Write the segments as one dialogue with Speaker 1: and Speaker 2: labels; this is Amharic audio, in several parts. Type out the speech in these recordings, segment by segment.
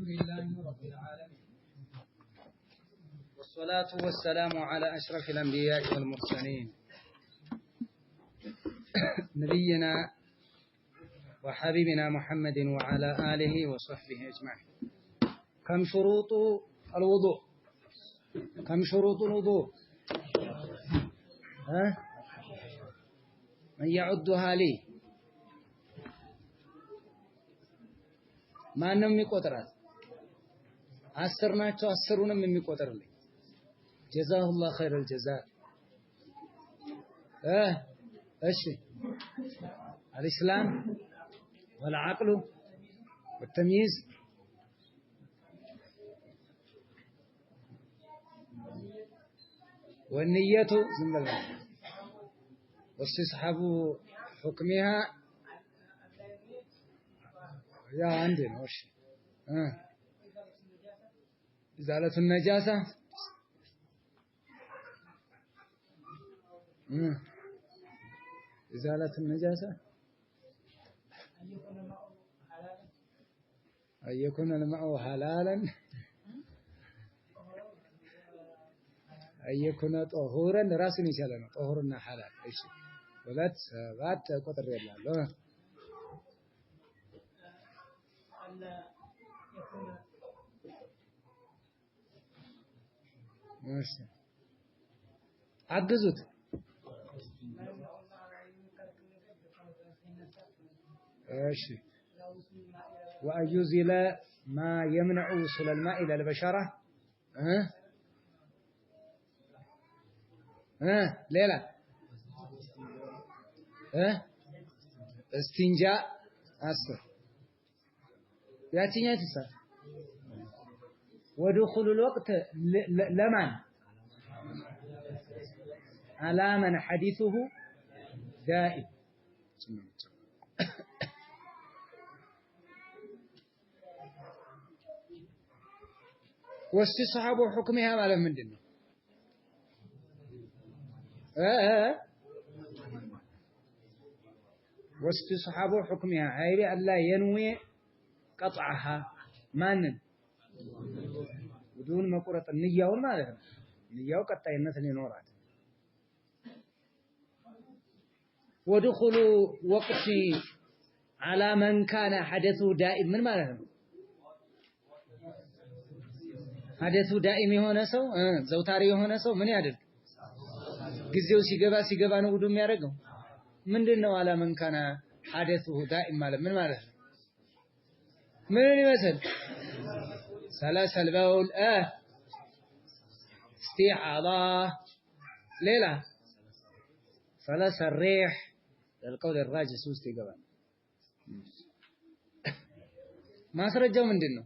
Speaker 1: لله رب العالمين والصلاة والسلام على أشرف الأنبياء والمرسلين نبينا وحبيبنا محمد وعلى آله وصحبه أجمعين. كم شروط الوضوء؟ كم شروط الوضوء؟ من يعدها لي؟ ما نم يقطرات عسرناچو عسرونم የሚቆጥርልኝ جزاه الله خير الجزاء. እሺ الاسلام والعقل والتمييز والنية زملا واستصحاب حكمها يا عندنا وش إزالة النجاسة إزالة النجاسة أن يكون الماء حلالا أن يكون طهورا راسن يشالنا طهورنا حلال إيش ولات بعد قطر يلا ماشي عجزت ماشي وأن يزيل ما يمنع وصول الماء إلى البشرة ليلى استنجاء أصل ياتيني تسا ودخول الوقت لمن على من حديثه دائم واستصحاب حكمها ما لم ندنه واستصحاب حكمها أي ألا ينوي قطعها مانن بدون مقرة النية والمالها النية وقطعينة لنورات ودخل وقت على من كان حدثه دائم من مالها حدثه دائم የሆነ ሰው ዘውታሪ የሆነ ሰው ምን ያደርግ ጊዜው ሲገባ ነው ውዱ የሚያደርገው ምንድነው على من كان حدثه دائم ማለት ምን ማለት ነው ምን ይመስል سلاسل بول استيعاضة ليلة سلاسل الريح القول الراجس وستي قبل ما سرجوا من دينه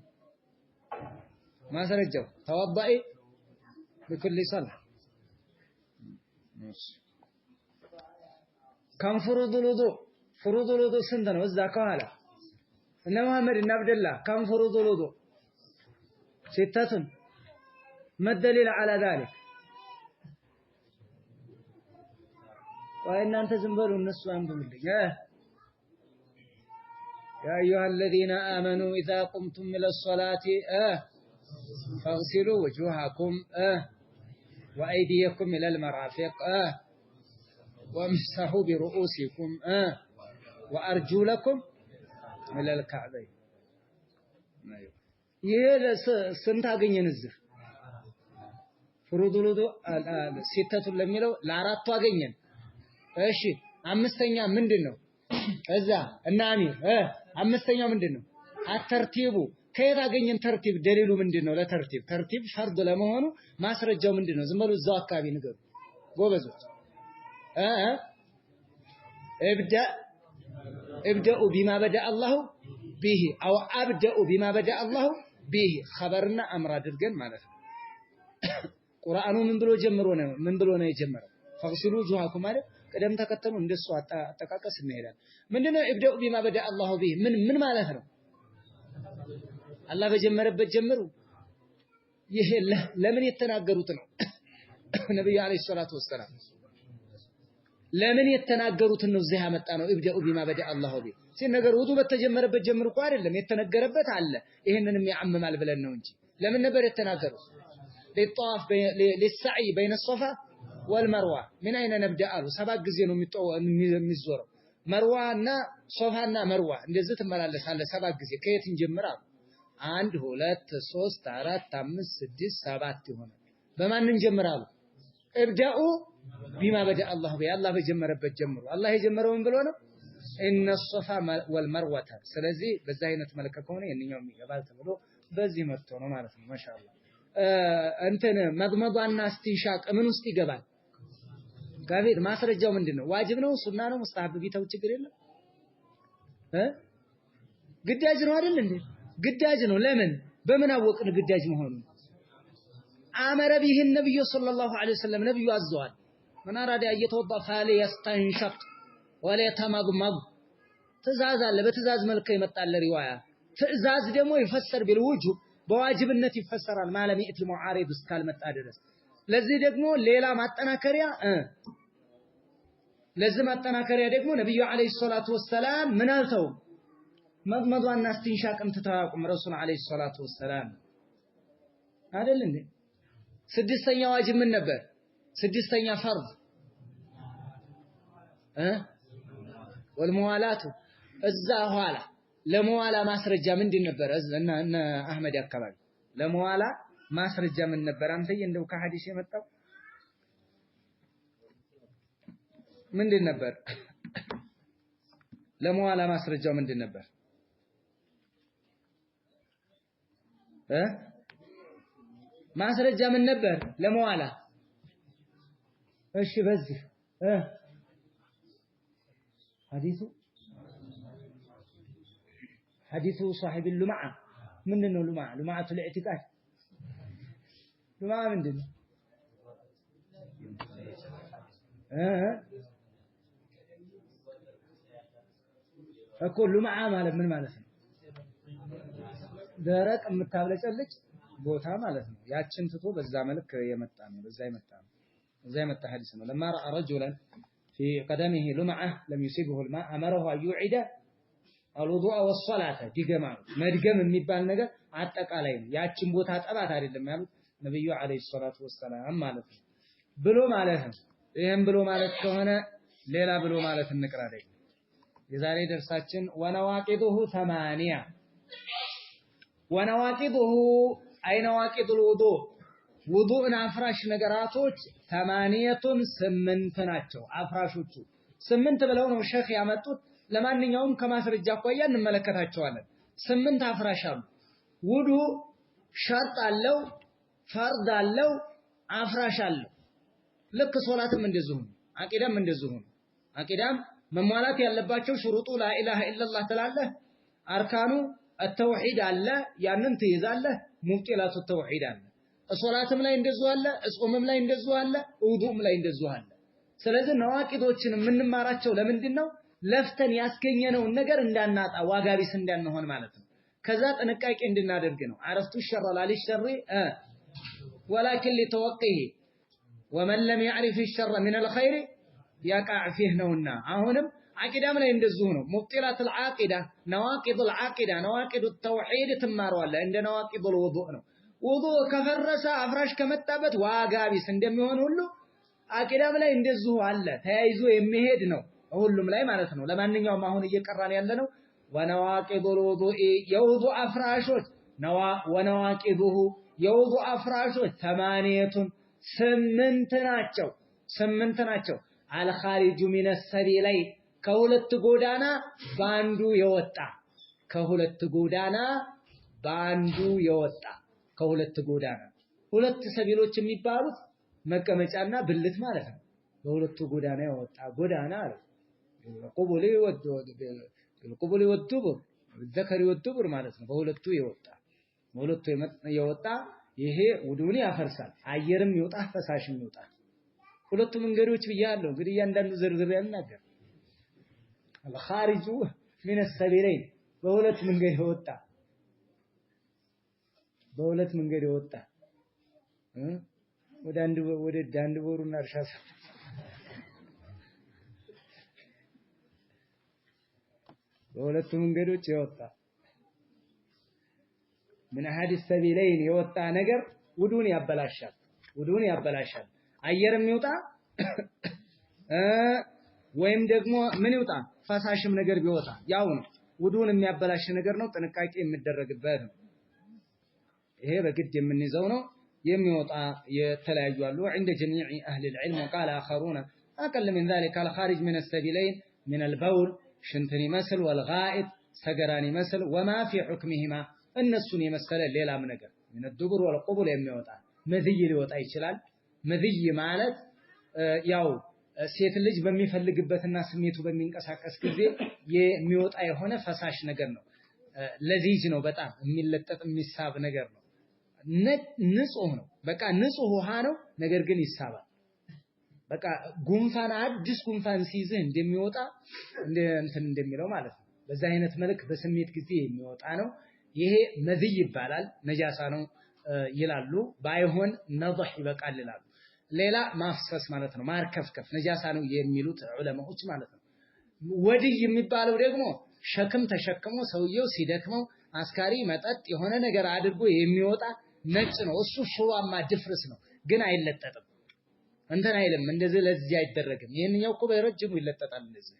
Speaker 1: ما سرجوا توضئي بكل صلاة كم فروض الوضوء؟ فروض الوضوء سندنا وزاكوا هلا إن محمد بن عبد الله كم فروض الوضوء؟ ستة. ما الدليل على ذلك؟ وإن أنت زنبلوا النسوة أنتم اللي يا أيها الذين آمنوا إذا قمتم إلى الصلاة فاغسلوا وجوهكم وأيديكم إلى المرافق وامسحوا برؤوسكم وأرجلكم إلى الكعبين. ስንት አገኘን እዚህ ፍሩዱሉ ሲተቱ ለሚለው ለአራቱ አገኘን እሺ አምስተኛ ምንድነው እዛ እና አሚር አምስተኛው ምንድነው አተርቲቡ ከየት አገኘን ተርቲብ ደሊሉ ምንድነው ለተርቲብ ተርቲብ ፈርድ ለመሆኑ ማስረጃው ምንድነው ዝም ብሎ እዛው አካባቢ ንገሩ ጎበዞች ابدأوا بما بدأ الله به أو أبدأوا بما بدأ الله به خبرنا أمر አድርገን ማለት ነው ቁርአኑ ምን ብሎ ጀምሮነ ምን ብሎ ነው የጀመረው ፈግሲሉ ጁሃኩም ማለት ቀደም ተከተሉ እንደሱ አጠቃቀስ እንሄዳለን ምንድነው ابدأوا بما بدأ الله به ምን ማለት ነው አላህ በጀመረበት ጀምሩ ይሄ ለምን የተናገሩት ነው ነብዩ አለይሂ ሰላቱ ወሰለም ለምን የተናገሩት ነው እዚህ ያመጣ ነው ابدأوا بما بدأ الله به ሲነገር ውዱ በተጀመረበት ጀምር እኮ አይደለም የተነገረበት አለ ይሄንንም ያዕምማል ብለን ነው እንጂ ለምን ነበር የተናገሩት للطواف للسعي بين الصفا والمروه من اين نبدا قالوا ሰባት ጊዜ ነው የሚዞረው መርዋና ሶፋና መርዋ እንደዚህ ትመላለሳለህ ሰባት ጊዜ ከየት እንጀምራው 1 2 3 4 5 6 7 ይሆናል በማን እንጀምራለን እብዳኡ ቢማ በዳ አላህ በአላህ በጀመረበት ጀምሩ አላህ የጀመረውን ብሎ ነው ان الصفا والمروه ስለዚህ በዛ አይነት መልከ ከሆነ የኛው ይገባል ተብሎ በዚህ መጥቶ ነው ማለት ነው ማሻአላህ እንትን መድመዷና እስቲንሻቅ ምን ውስጥ ይገባል ጋቤት ማስረጃው ምንድነው ዋጅብ ነው ሱና ነው ሙስታሐብ ቢተው ችግር የለም ግዳጅ ነው አይደል እንዴ ግዳጅ ነው ለምን በምን አወቅን ግዳጅ መሆኑን አመረ ቢህ ነብዩ ሰለላሁ ዐለይሂ ወሰለም ነብዩ አዘዋል ምን አራዳ እየተወጣ ፋለ ያስተንሸቅ ወለ ተመድመድ ትእዛዝ አለ በትእዛዝ መልኩ የመጣለ ሪዋያ ትእዛዝ ደግሞ ይፈሰር ቢልውጁብ በዋጅብነት ይፈሰራል ማለም ይእቲ ሙዓሪድ እስካልመጣ ድረስ ለዚህ ደግሞ ሌላ ማጠናከሪያ ለዚህ ማጠናከሪያ ደግሞ ነብዩ አለይሂ ሰላቱ ወሰለም ምን አልተው መድመዷና እስቲንሻቅን ተታቁም ረሱል አለይሂ ሰላቱ ወሰለም አይደል እንዴ ስድስተኛ ዋጅብ ምን ነበር ስድስተኛ ፈርድ ወልሙዋላቱ እዛ ኋላ ለሙዋላ ማስረጃ ምንድን ነበር እና አህመድ አካባቢ ለሙዋላ ማስረጃ ምን ነበር አንተዬ እንደው ከሐዲስ የመጣው ምንድን ነበር ለሙዋላ ማስረጃው ምንድን ነበር ማስረጃ ምን ነበር ለሙዋላ እሺ በዚህ حديث صاحب اللمعة مننا لمعة الاعتقاد لمعة من دين أقول لمعة مالك من مالك دارك أم التابلة بوتها مالك ياتشن تطو بزا ملك يمتعن بزا يمتع حديثنا لما رأى رجلا في قدمه لمعة لم يصيبه الماء أمره أن يعيد الوضوء والصلاة ديجمع مدجم የሚባል ነገር አጠቃላይ ነው ያችን ቦታ ጠባት አይደለም ያሉት ነብዩ አለይሂ ሰላቱ ወሰለም ማለት ነው ብሎ ማለት ነው ይሄን ብሎ ማለት ከሆነ ሌላ ብሎ ማለት እንቅራ ላይ የዛሬ ደርሳችን ወነዋቂዱሁ 8 ወነዋቂዱሁ አይነዋቂዱ الوضوء ውዱእን አፍራሽ ነገራቶች 8 ናቸው አፍራሾቹ 8 ብለው ነው ሼክ ያመጡት ለማንኛውም ከማስረጃ አኳያ እንመለከታቸዋለን 8 አፍራሽ አሉ ውዱ ሸርጥ አለው ፈርድ አለው አፍራሽ አለው ልክ ሶላትም እንደዚሁ አቂዳም እንደዚሁ አቂዳም መሟላት ያለባቸው ሽሩጡ ላኢላሃ ኢላላህ ተላለህ አርካኑ التوحيد አለ ያንን ትይዛለህ ሙብጢላቱ التوحيد አለ ሶላትም ላይ እንደዚሁ አለ ጾምም ላይ እንደዚሁ አለ ውዱም ላይ እንደዚሁ አለ ስለዚህ ነዋቂዶችን የምንማራቸው ለምንድን ነው ለፍተን ያስገኘነውን ነገር እንዳናጣ ዋጋ ቢስ እንዳንሆን ማለት ነው ከዛ ጥንቃቄ እንድናደርግ ነው አረፍቱ ሸር ላልሸር ولكن لتوقيه ومن لم يعرف الشر من الخير يقع فيه ነውና አሁንም አቂዳም ላይ እንደዚሁ ነው ሙብጢላት العاقده نواقض العاقده نواقض التوحيد ትማራዋለህ እንደ نواقض الوضوء ነው ውዱእ ከፈረሰ አፍራሽ ከመጣበት ዋጋ ቢስ እንደሚሆን ሁሉ አቂዳም ላይ እንደዚሁ አለ ተያይዞ የሚሄድ ነው ሁሉም ላይ ማለት ነው ለማንኛውም አሁን እየቀራን ያለነው ወነዋቂዱል ውዱእ የውዱእ አፍራሾች ወነዋቂዱሁ የውዱእ አፍራሾች 8 ናቸው አልኻሪጁ ሚነ ሰቢላይ ከሁለት ጎዳና ባንዱ የወጣ ሁለት ሰቢሎች የሚባሉት መቀመጫና ብልት ማለት ነው በሁለቱ ጎዳና የወጣ ጎዳና አለ القبول والدبر الذكر والدبر ማለት ነው በሁለቱ የወጣ ይሄ ውዱን ያፈርሳል አየርም ይወጣ ፈሳሽም ይወጣ ሁለቱ መንገዶች ብያለሁ እንግዲህ እያንዳንዱ ዝርዝር ያልናገር الخارج من السبيلين በሁለት መንገድ የወጣ ወደ አንድ ቦሩና እርሻ በሁለቱ መንገዶች የወጣ ምን አሐድ ሰቢለይን የወጣ ነገር ውዱን ያበላሻል አየርም ይውጣ ወይም ደግሞ ምን ይውጣ ፈሳሽም ነገር ቢወጣ ያው ነው ውዱን የሚያበላሽ ነገር ነው ጥንቃቄ የሚደረግበት ነው ይሄ በግድ የምንይዘው ነው የሚወጣ የተለያዩ አሉ عند جميع اهل العلم وقال اخرون اقل من ذلك الخارج من السبيلين من البول ሽንትን ይመስል والغائط ሰገራን ይመስል وما في حكمهما እነሱን የመሰለ ሌላም ነገር من الدبر والقبل የሚወጣ መዝይ ሊወጣ ይችላል መዝይ ማለት ያው ሴት ልጅ በሚፈልግበትና ስሜቱ በሚንቀሳቀስ ጊዜ የሚወጣ የሆነ ፈሳሽ ነገር ነው ለዚጅ ነው በጣም የሚለጠጥ የሚሳብ ነገር ነው ንጹህ ነው በቃ ንጹህ ውሃ ነው ነገር ግን ይሳባል በቃ ጉንፋን አዲስ ጉንፋን ሲይዝህ እንደሚወጣ እንትን እንደሚለው ማለት ነው በዛ አይነት መልክ በስሜት ጊዜ የሚወጣ ነው ይሄ መዝይ ይባላል ነጃሳ ነው ይላሉ ባይሆን ነضህ ይበቃል ይላሉ ሌላ ማፍሰስ ማለት ነው ማርከፍከፍ ነጃሳ ነው የሚሉት ዑለማዎች ማለት ነው ወዲህ የሚባለው ደግሞ ሸክም ተሸክሞ ሰውየው ሲደክመው አስካሪ መጠጥ የሆነ ነገር አድርጎ የሚወጣ ነጭ ነው እሱ ሹዋማ ድፍርስ ነው ግን አይለጠጥም እንትን አይልም እንደዚህ ለዚህ አይደረግም ይሄንኛው እኮ በረጅሙ ይለጠጣል እንደዚህ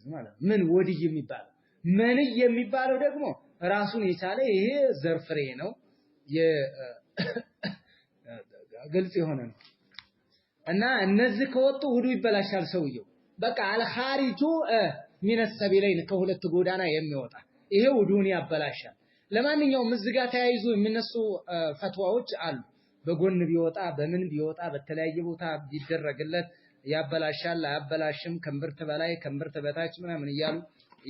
Speaker 1: ማለት ምን ወዲህ የሚባለው መንይ የሚባለው ደግሞ ራሱን የቻለ ይሄ ዘርፍሬ ነው ግልጽ የሆነ ነው እና እነዚህ ከወጡ ውዱ ይበላሻል ሰውየው በቃ አልኻሪጁ ሚን السبيلين ከሁለት ጎዳና የሚወጣ ይሄ ውዱን ያበላሻል ለማንኛውም እዝጋ ተያይዞ የሚነሱ ፈትዋዎች አሉ በጎን ቢወጣ በምን ቢወጣ በተለያየ ቦታ ቢደረግለት ያበላሻል አያበላሽም ከንብርት በላይ ከንብርት በታች ምናምን ይያሉ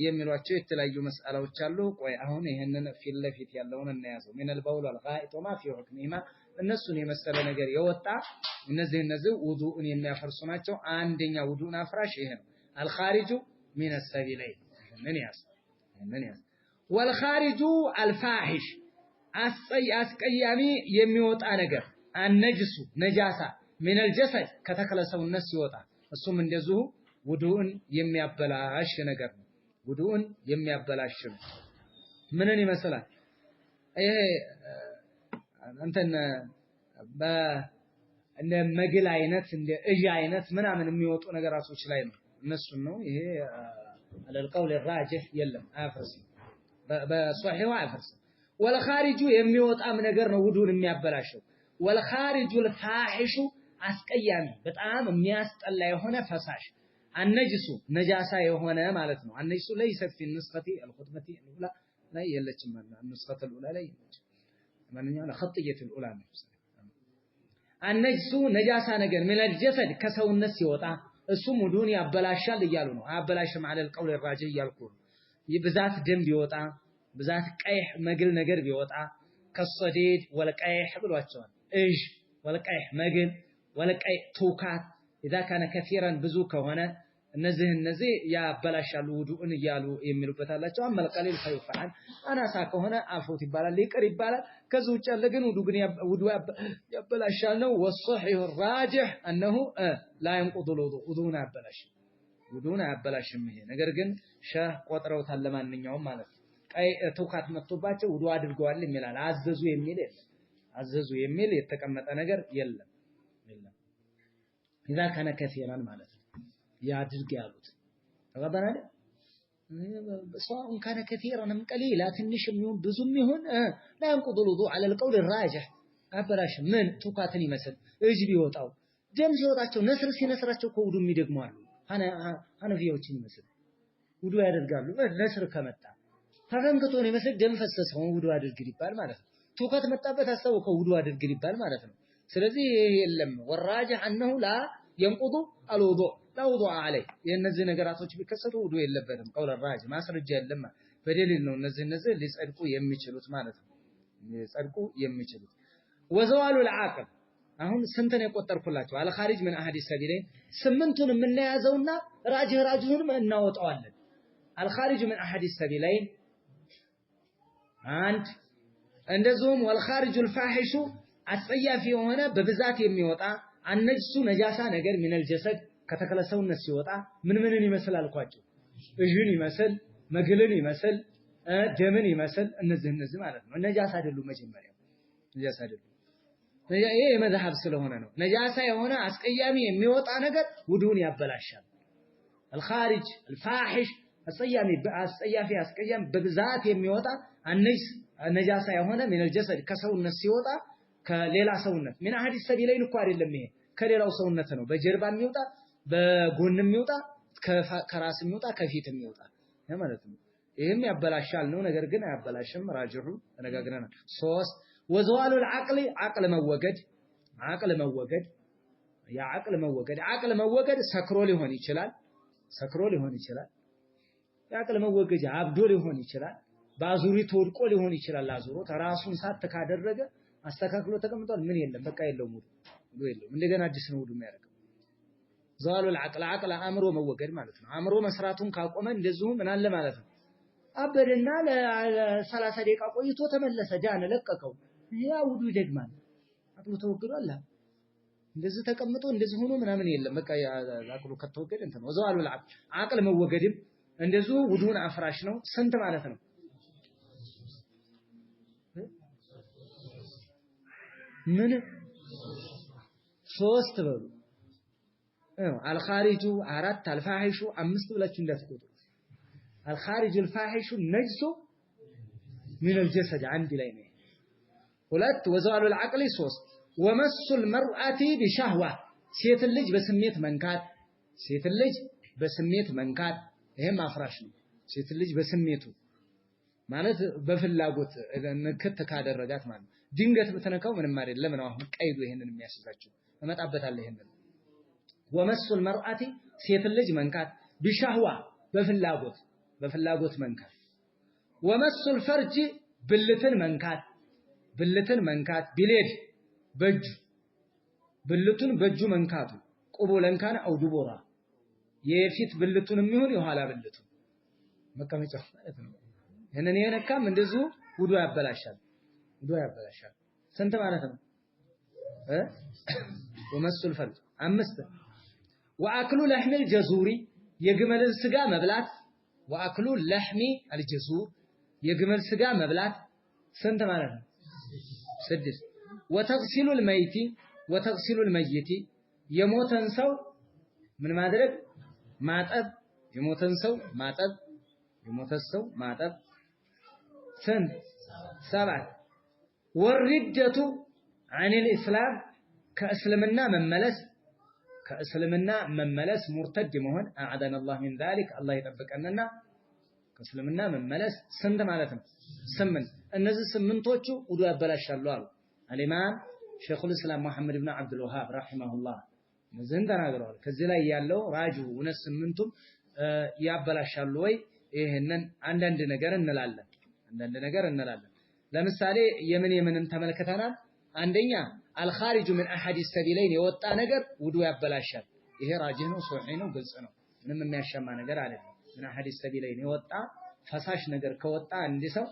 Speaker 1: የሚሏቸው የተለያዩ መስአላዎች አሉ ቆይ አሁን ይሄንን ፊት ለፊት ያለውን እናያዘው من البول والغائط وما في حكمهما እነሱን የመሰለ ነገር የወጣ እነዚህ ውዱእን የሚያፈርሱ ናቸው አንደኛ ውዱእን አፍራሽ ይሄ ነው الخارج من السبيلين ምን ያስ والخارج الفاحش አስቀያሚ የሚወጣ ነገር አነጅሱ ነጃሳ من الجسد ከተከለሰውነት ሲወጣ እሱም እንደዚሁ ውዱእን የሚያበላሽ ነገር ነው ውዱእን የሚያበላሽ ነው ምንን ይመስላል ይሄ እንትን እንደ መግል አይነት እንደ እጅ አይነት ምናምን የሚወጡ ነገራቶች ላይ ነው እነሱን ነው ይሄ አለልቀውል الراجح የለም አያፈርስም በሷሂው አያፈርስም ወልኻሪጁ የሚወጣም ነገር ነው ውዱእን የሚያበላሸው ወልኻሪጁ الفاحش አስቀያሚ በጣም የሚያስጠላ የሆነ ፈሳሽ النجس ነጃሳ የሆነ ማለት ነው النجس ليس في النسخة الخطبة الأولى ላይ የለችም النسخة الأولى ላይ ማንኛውም ለخطية الأولى ነው النجس ነጃሳ ነገር من الجسد ከሰውነት ሲወጣ እሱም ውዱእን ያበላሻል እያሉ ነው አያበላሽም على القول الراجح እያልኩ ይብዛት ደም ቢወጣ ብዛት ቀይ መግል ነገር ቢወጣ ከሰዲድ ወልቀይህ ብሏቸዋል እጅ ወልቀይህ መግል ወልቀይ ቱካት اذا كان كثيرا ብዙ ከሆነ እነዚህ ያበላሻሉ ውዱእን እያሉ የሚሉበት አላቸው አመል ቀሊል ፈይፈዓል አናሳ ከሆነ አፎት ይባላል ሊቀር ይባላል ከዚህ ውጭ ያለ ግን ውዱእ ያበላሻል ነው والصحيح الراجح انه لا ينقض الوضوء ውዱእን አያበላሽም ይሄ ነገር ግን ሸህ ቆጥረውታል ለማንኛውም ማለት ነው ቀይ ተውካት መጥቶባቸው ውዱእ አድርገዋል ይላል አዘዙ የሚል የተቀመጠ ነገር የለም إذا كان كثيرا ማለት ነው ያድርግ ያሉት ተቀበለ سواء كان كثيرا ام قليلا ትንሽም ይሁን ብዙም ይሁን لا ينقض الوضوء على القول الراجح አበላሽ ምን ቱካትን ይመስል እጅ ቢወጣው ደም ሲወጣቸው ነስር ሲነስራቸው ከውዱእ የሚደግማሉ ሐነፊያዎችን ይመስል ውዱእ ያደርጋሉ ነስር ከመጣ ተፈንክቶ ነው ይመስል ደም ፈሰሰው ውዱእ አድርግ ይባል ማለት ነው ቱካት መጣበት አሰው ከውዱእ አድርግ ይባል ማለት ነው ስለዚህ የለም ወራጅህ انه لا ينقض الوضوء لا وضوء عليه የነዚህ ነገራቶች ቢከሰቱ ውዱእ የለበትም ቀውል الراجح ማስረጃ የለም በደሊል ነው እነዚህ ሊጸድቁ የሚችሉት ማለት ነው ሊጸድቁ የሚችሉት وزوال العاقل አሁን ስንት ነው የቆጠርኩላችሁ አልኻሪጅ ምን አሐዲ ሰቢለይን ስምንቱን የምንያዘውና ራጅሁንም እናወጣዋለን አልኻሪጅ ምን አሐዲ ሰቢለይን አንድ እንደዚሁም والخارج الفاحش አስጸያፊ የሆነ በብዛት የሚወጣ አነጅሱ ነጃሳ ነገር ሚነል ጀሰድ ከተከለሰውነት ሲወጣ ምንን ይመስላል አልኳችሁ እጅን ይመስል መግልን ይመስል ደምን ይመስል እነዚህ ማለት ነው ነጃሳ አይደሉም መጀመሪያ ነጃሳ አይደሉም ይሄ የመዝሐብ ስለሆነ ነው ነጃሳ የሆነ አስቀያሚ የሚወጣ ነገር ውዱን ያበላሻል الخارج الفاحش አስጸያፊ አስቀያሚ በብዛት የሚወጣ ነጃሳ የሆነ من الجسد ከሰውነት ሲወጣ ከሌላ ሰውነት من احد السبيلين እኮ አይደለም ይሄ ከሌላው ሰውነት ነው በጀርባ የሚወጣ በጎን የሚወጣ ከራስ የሚወጣ ከፊት የሚወጣ ማለት ነው ይሄም ያበላሻል ነው ነገር ግን አያበላሽም ራጅሁ ተነጋግረናል 3 وزوال العقل عقل መወገድ عقل መወገድ ሰክሮ ሊሆን ይችላል የአቅል መወገጃ አብዶ ሊሆን ይችላል ባዙሪት ወድቆ ሊሆን ይችላል አዙሮ ተራሱን ሳት ካደረገ አስተካክሎ ተቀምጧል ምን የለም በቃ የለውም ውዱ የለውም እንደገና አዲስ ነው ውዱ የሚያደርገው ዘዋሉ العقل አእምሮ መወገድ ማለት ነው አእምሮ መስራቱን ካቆመ እንደዚሁ ምን አለ ማለት ነው አበደና ለ30 ደቂቃ ቆይቶ ተመለሰ ዳነ ለቀቀው ያ ውዱ ይደግማል አቅሉ ተወግዷል እንደዚህ ተቀምጦ እንደዚህ ሆኖ ምናምን የለም በቃ አቅሉ ከተወገደ እንትን ነው ዘዋሉ العقل መወገድም እንደዚሁ ውዱን አፍራሽ ነው ስንት ማለት ነው ምን 3 በሉ الخارج 4 الفاحش 5 ብላችሁ እንዳትቆጡ الخارج الفاحش نجس من الجسد عندي ላይ ነው 2 وزوال العقل 3 ومس المرأة بشهوة ሴት ልጅ በስሜት መንካት ይሄም አፍራሽ ነው ሴት ልጅ በስሜቱ ማለት በፍላጎት ንክት ካደረጋት ማለት ድንገት በተነካው ምንም አይደለም ነው አሁን ቀይዱ ይሄንን የሚያስዛቸው እመጣበታለሁ ይሄንን ومس المرأة ሴት ልጅ መንካት بشهوة በፍላጎት መንካት ومس الفرج ብልትን መንካት ቢሌድ ብልቱን በእጁ መንካቱ ቁቦለን ካነ አው ዱቦራ የፊት ብልቱንም ይሁን የኋላ ብልቱ መቀመጫው ማለት ነው እነን የነካም እንደዚሁ ውዱ ያበላሻል ስንት ማለት ነው ومس الفرج 5 واكل لحم الجزور የግመልን ስጋ መብላት واكل لحم الجزور የግመል ስጋ መብላት ስንት ማለት ነው 6 وتغسل الميت የሞተን ሰው ምን ማድረግ ማጠብ የሞተን ሰው ማጠብ ስንት 7 والردة عن الإسلام ከእስልምና መመለስ ሙርተድ መሆን አዓደና الله من ذلك الله ይጠብቀንና ከእስልምና መመለስ ስንት ማለት ነው 8 እነዚህ 8ቶቹ ውዱ ያበላሻሉ አሉ አልኢማም ሸይኹል እስላም መሐመድ ኢብኑ አብዱል ወሃብ ረሂመሁላህ እነዚህን ተናግረዋል ከዚህ ላይ ያለው ራጁ እነዚህ 8ቱም ያበላሻሉ ወይ ይሄንን አንዳንድ ነገር እንላለን ለምሳሌ የምንን ተመልከተናል አንደኛ الخارج من احد السبيلين የወጣ ነገር ውዱ ያበላሻል ይሄ ራጅህ ነው ሶሒህ ነው ግልጽ ነው ምንም የሚያሻማ ነገር አይደለም من احد السبيلين የወጣ ፈሳሽ ነገር ከወጣ አንድ ሰው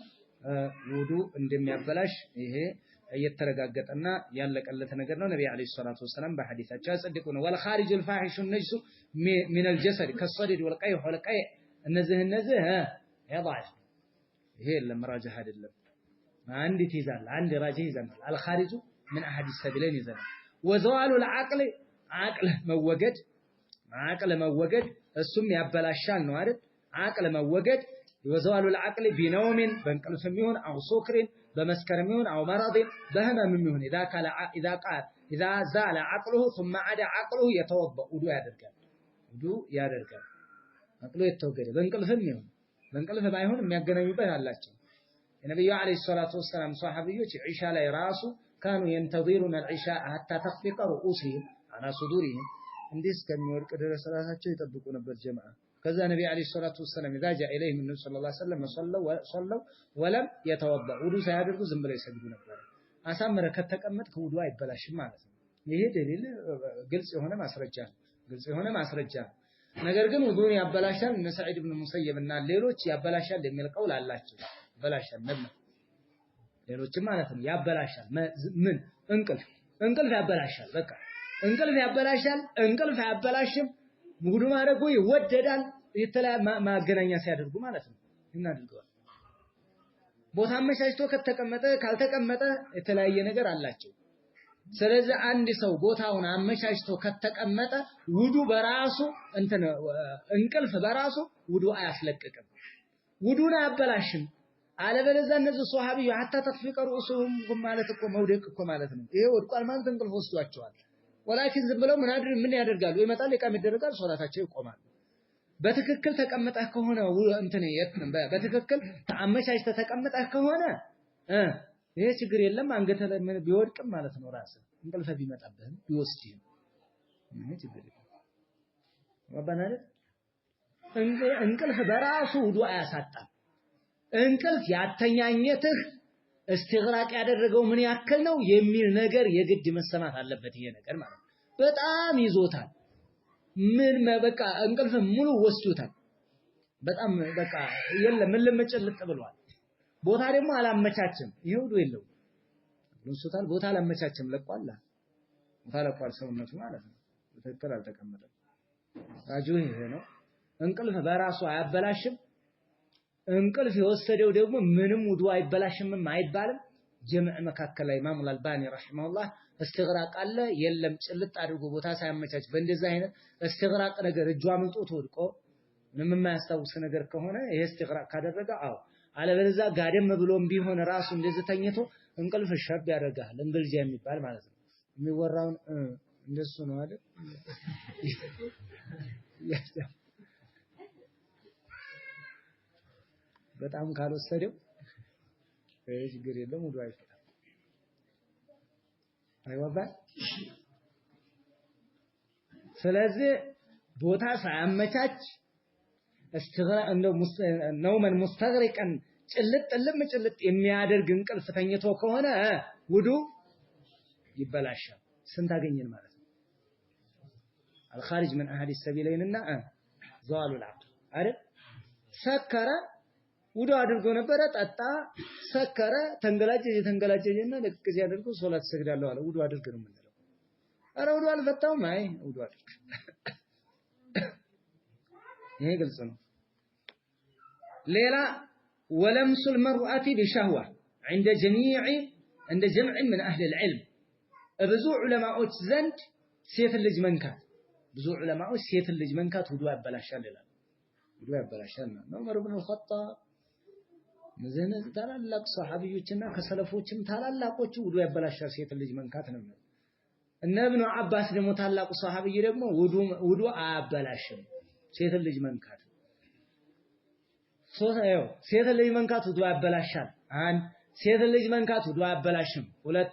Speaker 1: ውዱ እንደሚያበላሽ ይሄ እየተረጋገጠና ያለቀለት ነገር ነው ነብዩ አለይሂ ሰላቱ ወሰለም በሐዲሳቸው ያጸድቁ ነው والخارج الفاحش النجس من الجسد كالصديد والقيح እነዚህ يضعف ይሄ ለመራጅህ አይደለም አንድ ይይዛል አንድ ራጅህ ይይዛል الخارج من احد السبيلين ይዛል وزوال العقل عقل መወገድ እሱም ያበላሻል ነው አይደል عقل መወገድ وزوال العقل بنوم በእንቅልፍም ይሁን او سكر በመስከረም ይሁን او مرض በህመም ይሁን اذا زال عقله ثم عاد عقله يتوضا ውዱ ያደርጋል عقله የተወገደ በእንቅልፍም ይሁን በእንቅልፍ ባይሆን የሚያገናኙበት አላቸው የነብዩ አለይሂ ሰላቱ ወሰለም ሷሐቢዮች ዒሻ ላይ ራሱ كانوا ينتظرون العشاء حتى تخفق رؤوسهم على صدورهم እንዲህ እስከሚወድቅ ድረስ ራሳቸው ይጠብቁ ነበር ጀማዓ ከዛ ነብዩ አለይሂ ሰላቱ ወሰለም اذا جاء اليهم النبي صلى الله عليه وسلم صلوا ولم يتوضا ውዱ ሳያደርጉ ዝም ብለው ይሰግዱ ነበር አሳመረ ከተቀመጥክ ውዱ አይበላሽም ማለት ነው ይሄ ደሊል ግልጽ የሆነ ማስረጃ ነገር ግን ውዱን ያበላሻል እነ ሰዒድ ኢብኑ ሙሰይብ እና ሌሎች ያበላሻል የሚል ቀውል አላቸው ያበላሻል ሌሎችም ማለት ነው ያበላሻል ምን እንቅልፍ ያበላሻል በቃ እንቅልፍ ያበላሽም ውዱ ማድረጉ ይወደዳል የተለያየ ማገናኛ ሲያደርጉ ማለት ነው እናድርገዋል። ቦታ አመቻችቶ ከተቀመጠ ካልተቀመጠ የተለያየ ነገር አላቸው። ስለዚህ አንድ ሰው ቦታውን አመቻችቶ ከተቀመጠ ውዱ በራሱ እንቅልፍ በራሱ ውዱ አያስለቅቅም፣ ውዱን አያበላሽም። አለበለዚያ እነዚህ ሷሃቢዩ ሐታ ተፍቂሩ ሩኡሱሁም ማለት እኮ መውደቅ እኮ ማለት ነው። ይሄ ወድቋል ማለት እንቅልፍ ወስዷቸዋል። ወላኪን ዝም ብለው ምን ያደርጋሉ? ይመጣል፣ ኢቃም ይደረጋል፣ ሶላታቸው ይቆማል። በትክክል ተቀምጠህ ከሆነ በትክክል አመቻችተህ ተቀምጠህ ከሆነ ይሄ ችግር የለም። አንገተ ላይ ምን ቢወድቅም ማለት ነው ራስ እንቅልፍ ቢመጣብህም ቢወስድህም ይሄ ችግር የለም። ወባናለ እንቅልፍ በራሱ ውዱ አያሳጣም። እንቅልፍ ያተኛኘትህ እስትግራቅ ያደረገው ምን ያክል ነው የሚል ነገር የግድ መሰማት አለበት። ይሄ ነገር ማለት በጣም ይዞታል። ምን በቃ እንቅልፍ ሙሉ ወስዶታል። በጣም በቃ የለም ልምጭልጥ ብሏል። ቦታ ደግሞ አላመቻችም። ይሄ ውዱ የለው ወስዶታል። ቦታ አላመቻችም። ለቋል ሰውነቱ ማለት ነው። በትክክል አልተቀመጠም። አጁ ይሄ ነው። እንቅልፍ በራሱ አያበላሽም። እንቅልፍ የወሰደው ደግሞ ምንም ውዱ አይበላሽም አይባልም። ጀምዕ መካከል ላይ ኢማሙ አልባኒ ረሂመሁላህ እስትግራቅ አለ የለም ጭልጥ አድርጎ ቦታ ሳያመቻች በእንደዚህ አይነት እስትግራቅ ነገር እጁ አምልጦ ወድቆ ምንም የማያስታውስ ነገር ከሆነ ይሄ እስትግራቅ ካደረገ አለበለዚያ ጋደም ብሎም ቢሆን ራሱ እንደዚህ ተኝቶ እንቅልፍ ሸብ ያደርጋል። እንግልጃ የሚባል ማለት ነው። የሚወራውን እንደሱ ነው አይደል? በጣም ካልወሰደው ችግር የለም ውዱ አይፈታም። አይወባ ስለዚህ ቦታ ሳያመቻች ነውመን ሙስተግሪቀን ጭልጥ የሚያደርግ እንቅልፍ ተኝቶ ከሆነ ውዱ ይበላሻል። ስንት አገኘን ማለት ነው? አልኻሪጅ ምን አህዲ ሰቢለይንና ዘዋሉ العقل አይደል? ሰከረ ውዱ አድርጎ ነበረ፣ ጠጣ፣ ሰከረ፣ ተንገላጀና ለቅቅ ያደርጎ ሶላት ሰግዳለሁ አለ። ውዱ አድርግ ነው የምንለው። ኧረ ውዱ አልፈታውም። አይ ውዱ አድርግ። ይሄ ግልጽ ነው። ሌላ ወለምሱል መርአቲ ቢሸህዋ عند جمع من اهل العلم ብዙ ዑለማዎች ዘንድ ሴት ልጅ መንካት ብዙ ዑለማዎች ሴት ልጅ መንካት ውዱ ያበላሻል ይላል። ውዱ ያበላሻል ነው ዑመር ኢብኑ አልኸጣብ መዘነ ታላላቅ ሷሃቢዎችና ከሰለፎችም ታላላቆቹ ውዱ ያበላሻል ሴት ልጅ መንካት ነው። እነ ኢብኑ አባስ ደግሞ ታላቁ ሷሃቢይ ደግሞ ውዱ አያበላሽም ሴት ልጅ መንካት። ሴት ልጅ መንካት ውዱ ያበላሻል። አንድ ሴት ልጅ መንካት ውዱ አያበላሽም። ሁለት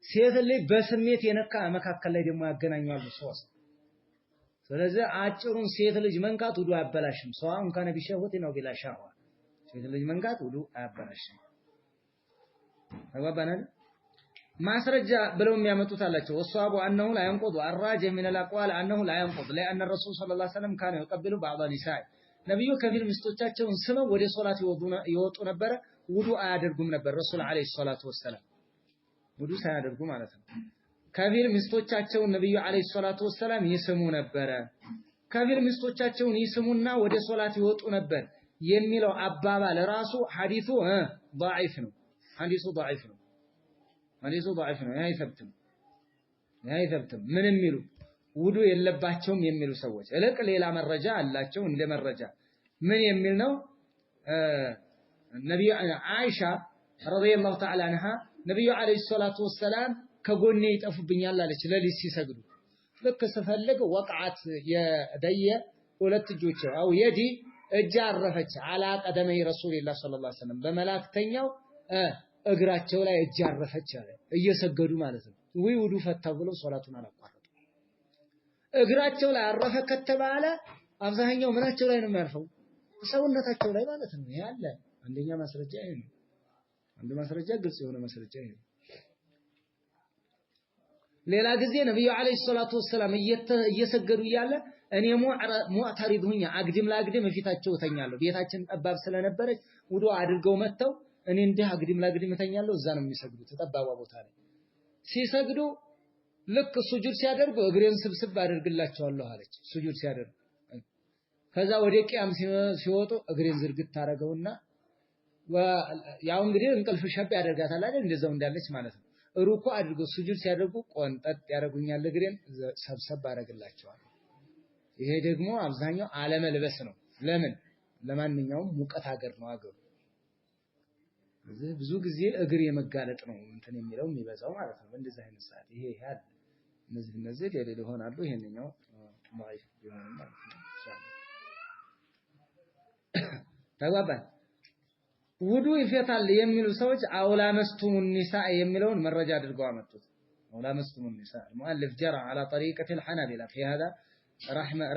Speaker 1: ሴት ልጅ በስሜት የነካ መካከል ላይ ደግሞ ያገናኛሉ። ሶስት ስለዚህ አጭሩን ሴት ልጅ መንካት ውዱ አያበላሽም። ሰዋን ካነ ቢሸህወት ነው ቢላ ሸህዋ ሴት ልጅ መንካት ውዱ አያበላሽም። ተባባናል። ማስረጃ ብለው የሚያመጡት አላቸው። ወሷቡ አንሁ ላ ينقض الراجح من الاقوال انه لا ينقض لان الرسول صلى الله عليه وسلم كان يقبل بعض النساء ነብዩ ከፊል ሚስቶቻቸውን ስመው ወደ ሶላት ይወጡ ነበር። ውዱ አያደርጉም ነበር ረሱል አለይሂ ሰላቱ ወሰለም ውዱ ሳያደርጉ ማለት ነው። ከፊል ሚስቶቻቸውን ነብዩ አለይሂ ሰላቱ ወሰለም ይስሙ ነበር። ከፊል ሚስቶቻቸውን ይስሙና ወደ ሶላት ይወጡ ነበር የሚለው አባባል ራሱ ሐዲሱ ضعيف ነው። ሐዲሱ ضعيف ነው። አይተብትም ምን የሚሉ ውዱ የለባቸውም የሚሉ ሰዎች እልቅ ሌላ መረጃ አላቸው። እንደ መረጃ ምን የሚል ነው? ነብዩ አይሻ ረዲየላሁ ተዓላ አንሃ ነብዩ አለይሂ ሰላቱ ወሰላም ከጎኔ ይጠፉብኛል አለች። ለሊት ሲሰግዱ ልክ ስፈልግ ወቅዓት የደየ ሁለት እጆች አው የዲ እጅ አረፈች አላ ቀደመይ ረሱልላህ ሰለላሁ ዐለይሂ ወሰለም በመላእክተኛው እግራቸው ላይ እጅ አረፈች አለ። እየሰገዱ ማለት ነው። ውዱ ፈታው ብለው ሶላቱን አላቋረጡ። እግራቸው ላይ አረፈ ከተባለ አብዛኛው ምናቸው ላይ ነው የሚያርፈው? ሰውነታቸው ላይ ማለት ነው። ይሄ አለ አንደኛ ማስረጃ ይሄ ነው። አንድ ማስረጃ ግልጽ የሆነ ማስረጃ ይሄ ነው። ሌላ ጊዜ ነብዩ አለይሂ ሰላቱ ወሰለም እየሰገዱ እያለ እኔ ሙዕተሪድ ሁኛ አግድም ላግድም እፊታቸው ተኛለሁ። ቤታችን ጠባብ ስለነበረች ውዱ አድርገው መተው እኔ እንዲህ አግድም ላግድም ተኛለሁ። እዛ ነው የሚሰግዱት ጠባባ ቦታ ላይ ሲሰግዱ ልክ ሱጁድ ሲያደርጉ እግሬን ስብስብ አደርግላቸዋለሁ አለች። ሱጁድ ሲያደርጉ ከዛ ወደ ቂያም ሲወጡ እግሬን ዝርግት ታረገውና ያው እንግዲህ እንቅልፍ ሸብ ያደርጋታል አይደል እንደዛው እንዳለች ማለት ነው ሩኩ አድርጎ ስጁድ ሲያደርጉ ቆንጠጥ ያደርጉኛል እግሬን ሰብሰብ አደርግላቸዋል ይሄ ደግሞ አብዛኛው አለመልበስ ነው ለምን ለማንኛውም ሙቀት ሀገር ነው ሀገሩ ብዙ ጊዜ እግር የመጋለጥ ነው እንትን የሚለው የሚበዛው ማለት ነው እንደዚህ አይነት ሰዓት ይሄ ያለ እነዚህ የሌለ ይሆናሉ ይሄንኛው ማይፍ ይሆናል ማለት ነው ተግባባን ውዱ ይፈታል የሚሉ ሰዎች አውላ መስቱሙ ኒሳ የሚለውን መረጃ አድርገው አመጡት አውላ መስቱሙ ኒሳ المؤلف جرى على طريقة الحنابلة في هذا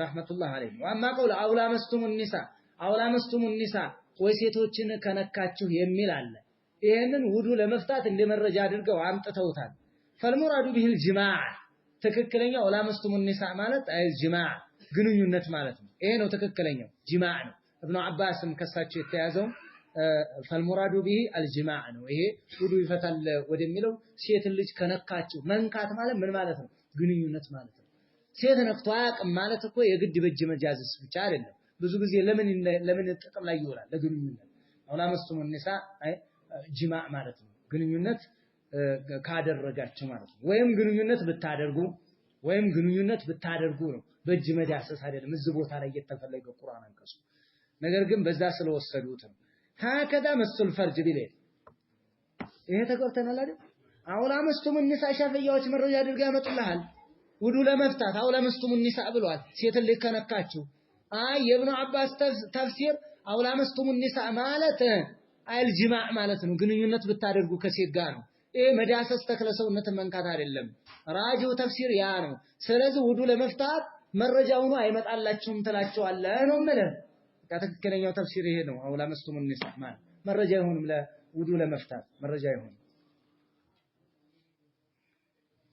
Speaker 1: رحمة الله عليه واما قول አውላ መስቱሙ ኒሳ አውላ መስቱሙ ኒሳ ወይ ሴቶችን ከነካችሁ የሚል አለ ይሄንን ውዱ ለመፍታት እንደ መረጃ አድርገው አምጥተውታል فالمراد به الجماع ትክክለኛው አውላ መስቱሙ ኒሳ ማለት አይ ጅማዕ ግንኙነት ማለት ነው ይሄ ነው ትክክለኛው ጅማዕ ነው ابن عباسም ከሳቸው የተያዘው فالمراد به الجماع ነው ይሄ ውዱ ይፈታል ወደሚለው ሴት ልጅ ከነካችሁ መንካት ማለት ምን ማለት ነው ግንኙነት ማለት ነው ሴት ነክቶ አያውቅም ማለት እኮ የግድ በእጅ መጃዝስ ብቻ አይደለም ብዙ ጊዜ ለምን ጥቅም ላይ ይውላል ለግንኙነት አውላ መስቱሙ ኒሳ አይ ጅማዕ ማለት ነው ግንኙነት ካደረጋችሁ ማለት ነው ወይም ግንኙነት ብታደርጉ ነው በእጅ መዳሰስ አይደለም እዚህ ቦታ ላይ የተፈለገ ቁርአን አንቀሱ ነገር ግን በዛ ስለወሰዱት ነው هكذا مس الفرج ቢለይ ይሄ ተቆርተናል አይደል አውላ መስቱሙ ኒሳ ሻፊያዎች መረጃ አድርገው ያመጡልሃል ውዱ ለመፍታት አውላ መስቱሙ ኒሳ ብለዋል ሴት ልጅ ከነካችሁ አይ የኢብኑ አባስ ተፍሲር አውላ መስቱሙ ኒሳ ማለት አይል ጅማዕ ማለት ነው ግንኙነት ብታደርጉ ከሴት ጋር ነው ይሄ መዳሰስ ተክለሰውነትን መንካት አይደለም ራጂው ተፍሲር ያ ነው ስለዚህ ውዱ ለመፍታት መረጃው ነው አይመጣላችሁም ተላቸዋለህ ነው ማለት ትክክለኛው ተፍሲር ይሄ ነው አውላ መስቱሙ ኒሳ ማለት መረጃ ይሁንም ለውዱ ለመፍታት መረጃ ይሁን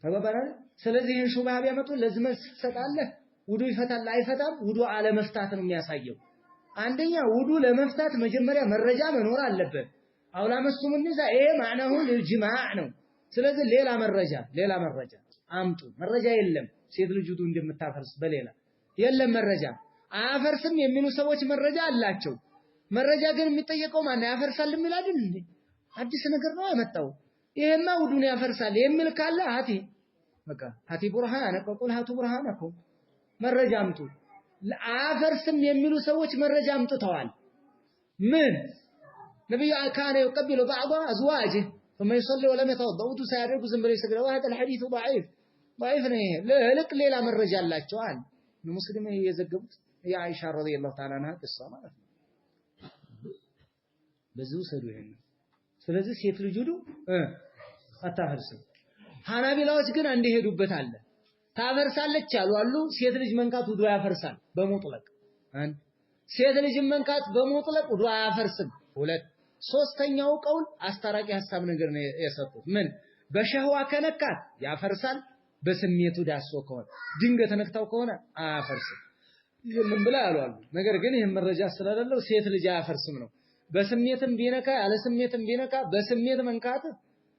Speaker 1: ተባባራል ስለዚህ ይሄን ሹብሃ ቢያመጡ ለዚህ መልስ ትሰጣለህ ውዱ ይፈታል አይፈታም ውዱ አለ መፍታት ነው የሚያሳየው አንደኛ ውዱ ለመፍታት መጀመሪያ መረጃ መኖር አለበት አውላ መስቱሙ ኒሳ ይሄ ማዕናው ለጅማዕ ነው ስለዚህ ሌላ መረጃ አምጡ መረጃ የለም ሴት ልጅ ውዱ እንደምታፈርስ በሌላ የለም መረጃ አያፈርስም የሚሉ ሰዎች መረጃ አላቸው መረጃ ግን የሚጠየቀው ማን ያፈርሳል የሚል አይደል እንዴ አዲስ ነገር ነው ያመጣው ይሄማ ውዱን ያፈርሳል የሚል ካለ በቃ ሃቲ ቡርሃን አቆል ሃቱ ቡርሃን አቆ መረጃ አምጡ አያፈርስም የሚሉ ሰዎች መረጃ አምጥተዋል ምን ነብዩ ካነ ይቀበሉ بعض ازواجه ثم يصلي ولم يتوضا ውዱ ሳያደርጉ ዝም ብለው ይሰግዳሉ هذا الحديث ضعيف ነው ለልቅ ሌላ መረጃ አላቸዋል ሙስሊም የዘገቡት የአኢሻ ረዲየላሁ ተዓላ አንሃ ቅሷ ማለት ነው ብዙ ሰዱ ይሄን ስለዚህ ሴት ልጅ ሁሉ አታፈርስም ሐናቢላዎች ግን እንደሄዱበት አለ ታፈርሳለች አሉ ሴት ልጅ መንካት ውዱ ያፈርሳል በሙጥለቅ አንድ ሴት ልጅ መንካት በሙጥለቅ ውዱ ያፈርስም ሁለት ሶስተኛው ቀውል አስታራቂ ሐሳብ ነገር ነው የሰጡት ምን በሸህዋ ከነካት ያፈርሳል በስሜቱ ዳሶ ከሆነ ድንገት ተነክታው ከሆነ አያፈርስም ምን ብላ ያሏሉ ነገር ግን ይሄን መረጃ ስለሌለው ሴት ልጅ አያፈርስም ነው በስሜትም ቢነካ ያለ ስሜትም ቢነካ በስሜት መንካት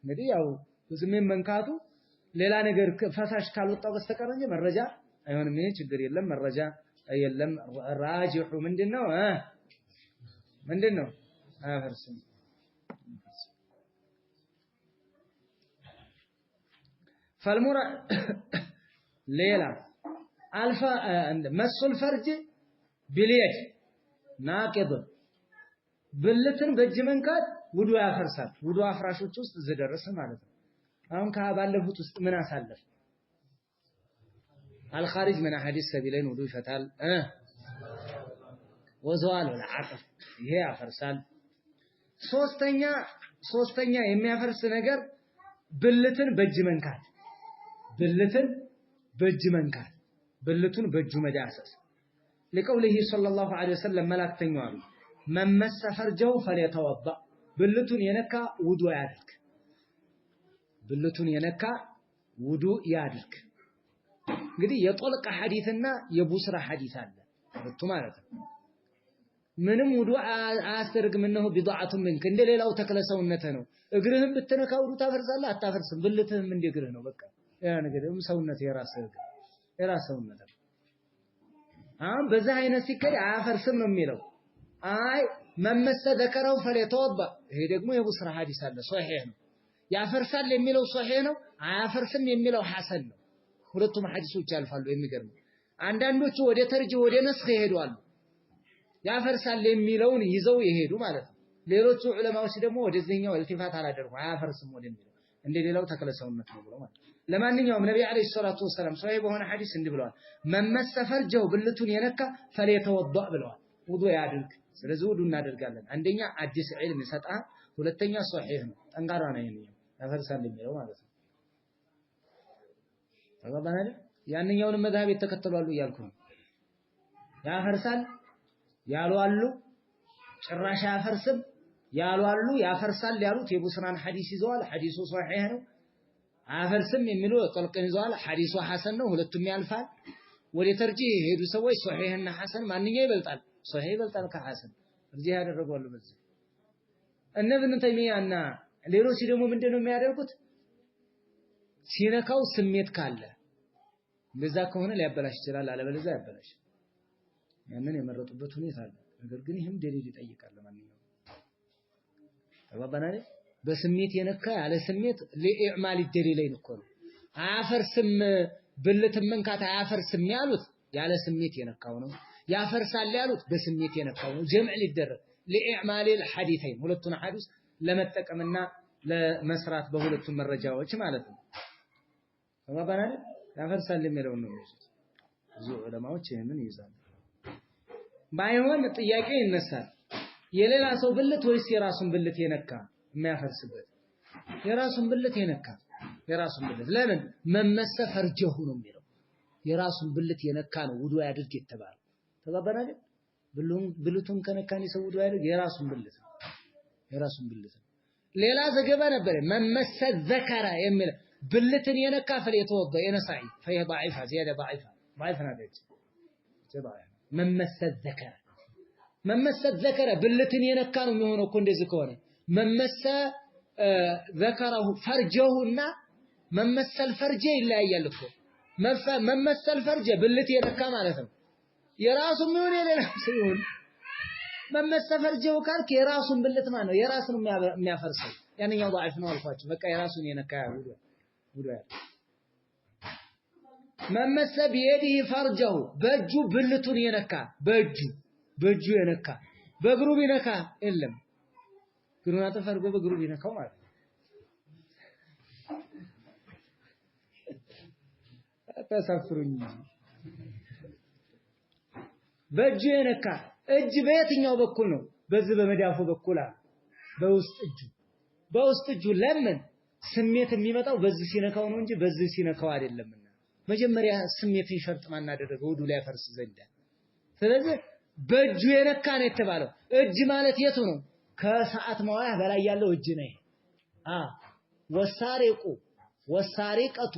Speaker 1: እንግዲህ ያው በስሜት መንካቱ ሌላ ነገር ፈሳሽ ካልወጣው በስተቀር እንጂ መረጃ አይሆንም ይሄ ችግር የለም መረጃ የለም ራጂሁ ምንድነው አያፈርስም فالمرا ليلا الفا مس الفرج باليد ناقض ብልትን በእጅ መንካት ውዱ ያፈርሳል ውዱ አፍራሾች ውስጥ ዘደረሰ ማለት ነው አሁን ካባለፉት ውስጥ ምን አሳለፍ الخارج من احاديث سبيلين ውዱ ይፈታል ወዘዋል العقل ይሄ ያፈርሳል ሶስተኛ የሚያፈርስ ነገር ብልትን በእጅ መንካት ብልቱን በእጁ መዳሰስ ለቀውልህ ሰለላሁ ዐለይሂ ወሰለም መላእክተኛው አሉ መመሰ ፈርጀው ፈለተወባ ብልቱን የነካ ውዱ ያድርግ እንግዲህ የጦልቅ ሐዲስና የቡስራ ሐዲስ አለ ሁለቱ ማለት ነው ምንም ውዱ አያስደርግም ነው ቢዱዓቱ ምንክ እንደሌላው ተክለሰውነት ነው እግርህን ብትነካ ውዱ ታፈርሳለህ አታፈርስም ብልትህም እንደግርህ ነው በቃ ያ ነገር ሰውነት የራስ ሰውነት አሁን በዛ አይነት ሲከድ አያፈርስም ነው የሚለው አይ መመሰ ذكره فليتوضأ ይሄ ደግሞ የቡስራ ሐዲስ አለ ሶሒህ ነው ያፈርሳል የሚለው ሶሒህ ነው አያፈርስም የሚለው ሐሰን ነው ሁለቱም ሐዲሶች ያልፋሉ የሚገርም አንዳንዶቹ ወደ ተርጅ ወደ ነስኽ ይሄዳሉ ያፈርሳል የሚለውን ይዘው ይሄዱ ማለት ነው ሌሎቹ ዑለማዎች ደግሞ ወደዚህኛው ኢልቲፋት አላደረጉ አያፈርስም ወደሚለው እንደሌላው ተከለሰውነት ነው ብለው ማለት ለማንኛውም ነብዩ አለይሂ ሰላቱ ወሰለም ሶሒህ በሆነ ሐዲስ እንዲህ ብለዋል መመሰ ፈርጀው ብልቱን የነካ فليتوضأ ብለዋል ውዱእ ያድርግ ስለዚህ ውዱእ እናደርጋለን አንደኛ አዲስ ዒልም ይሰጣል ሁለተኛ ሶሒህ ነው ጠንካራ ነው የሚለው ያፈርሳል የሚለው ማለት ነው ተባባናል ያንኛውን መዝሐብ የተከተሉ እያልኩ ነው ያፈርሳል ያሉ አሉ ጭራሽ ያፈርስም ያሉ አሉ ያፈርሳል ያሉት የቡስራን ሐዲስ ይዘዋል ሐዲሱ ሶሒህ ነው አያፈርስም የሚሉ ጠልቀን ይዘዋል ሐዲሱ ሐሰን ነው ሁለቱም ያልፋል ወደ ተርጂህ ሄዱ ሰዎች ሶሒህና ሐሰን ማንኛው ይበልጣል ሶሒህ ይበልጣል ከሐሰን እዚህ ያደረጋሉ በዚህ እነ ኢብኑ ተይሚያና ሌሎች ደግሞ ምንድነው የሚያደርጉት ሲነካው ስሜት ካለ እንደዛ ከሆነ ሊያበላሽ ይችላል አለበለዚያ ያበላሽ ያንን የመረጡበት ሁኔታ አለ ነገር ግን ይሄም ደሊል ይጠይቃል ማንኛው ተባባናል በስሜት የነካ ያለ ስሜት ለኢዕማል ይደሊለኝ እኮ ነው አያፈርስም ብልትም መንካት አያፈርስም ያሉት ያለ ስሜት የነካው ነው ያፈርሳል ያሉት በስሜት የነካው ነው ጀምዕ ሊደረግ ለኢዕማል الحديثين ሁለቱን ሐዲስ ለመጠቀምና ለመስራት በሁለቱም መረጃዎች ማለት ነው ተባባናል ያፈርሳል የሚለው ነው የሚይዙት ብዙ ዑለማዎች ይሄንን ይይዛሉ ባይሆን ጥያቄ ይነሳል የሌላ ሰው ብልት ወይስ የራሱን ብልት የነካ የሚያፈርስበት የራሱን ብልት የነካ የራሱን ብልት ለምን መመሰ ፈርጀሁ ነው የሚለው የራሱን ብልት የነካ ነው ውዱእ ያድርግ የተባለው ተባባናል ብልቱን ከነካን ሰው ውዱእ ያድርግ የራሱን ብልት ሌላ ዘገባ ነበር መመሰ ዘከረ የሚል ብልትን የነካ ፈለየተወضأ የነሳኢ فهي ضعيفه زياده ضعيفه ናደች መመሰ ዘከረ ብልትን የነካ ነው የሚሆነው እኮ እንደዚህ ከሆነ መመሰ ዘከረሁ ፈርጀሁና መመሰል ፈርጀ ይለያያል እኮ መመሰል ፈርጀ ብልት የነካ ማለት ነው የራሱን ምን የሌላ ሲሆን መመሰ ፈርጀው ካልክ የራሱን ብልት ማለት ነው የራሱን የሚያፈርሰው ያንኛው ضعيف ነው አልኳችሁ በቃ የራሱን የነካ ውዱእ መመሰ በየዲህ ፈርጀሁ በእጁ ብልቱን የነካ በእጁ የነካ በእግሩ ቢነካ የለም ግሩና ተፈርጎ በእግሩ ቢነካው ማለት ነው ተሳፍሩኝ በእጁ የነካ እጅ በየትኛው በኩል ነው በዚህ በመዳፉ በኩል በውስጥ እጁ ለምን ስሜት የሚመጣው በዚህ ሲነካው ነው እንጂ በዚህ ሲነካው አይደለምና መጀመሪያ ስሜትን ሸርጥ ማን አደረገው ውዱእ ላይ ፈርስ ዘንድ ስለዚህ በእጁ የነካ ነው የተባለው እጅ ማለት የቱ ነው ከሰዓት መዋያ በላይ ያለው እጅ ነው ወሳሪቀቱ